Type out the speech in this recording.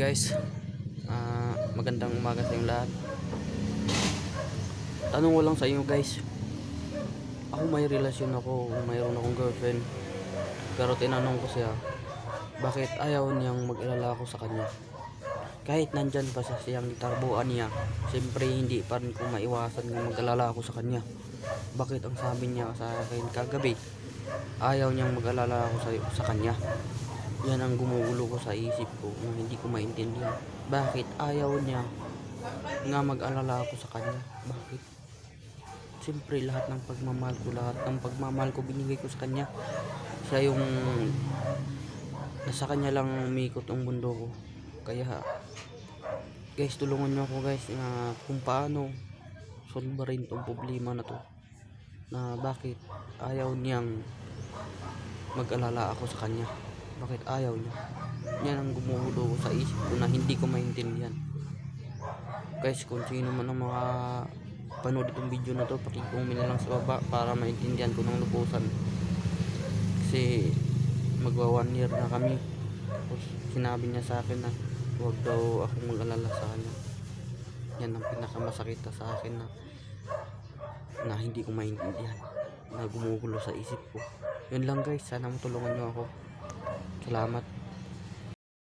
Guys, magandang umaga sa inyong lahat. Tanong ko lang sa inyo guys, ako may relasyon ako, mayroon akong girlfriend, pero tinanong ko siya bakit ayaw niyang mag-alala ako sa kanya. Kahit nandyan pa sa siyang tarbuan niya, siyempre hindi pa rin ko maiwasan na mag-alala ako sa kanya. Bakit ang sabi niya sa akin kagabi, ayaw niyang mag-alala ako sa kanya. Yan ang gumugulo ko sa isip ko na hindi ko maintindihan. Bakit ayaw niya nga mag-alala ako sa kanya? Bakit? Siyempre lahat ng pagmamahal ko binigay ko sa kanya. Siya yung nasa kanya lang umikot ang mundo ko. Kaya guys, tulungan niyo ako guys na kung paano solbarin tong problema na to, na bakit ayaw niyang mag-alala ako sa kanya. Bakit ayaw niya? Yan ang gumugulo sa isip ko na hindi ko maintindihan. Guys, kung sino man ang mga panood itong video na to, paki-comment na lang sa baba para maintindihan ko ng lubusan. Kasi magwa 1 year na kami. Tapos sinabi niya sa akin na huwag daw akong mag-alala sa kanya. Yan ang pinakamasakit sa akin na hindi ko maintindihan, na gumugulo sa isip ko. Yun lang guys, sana matulungan niyo ako. Salamat.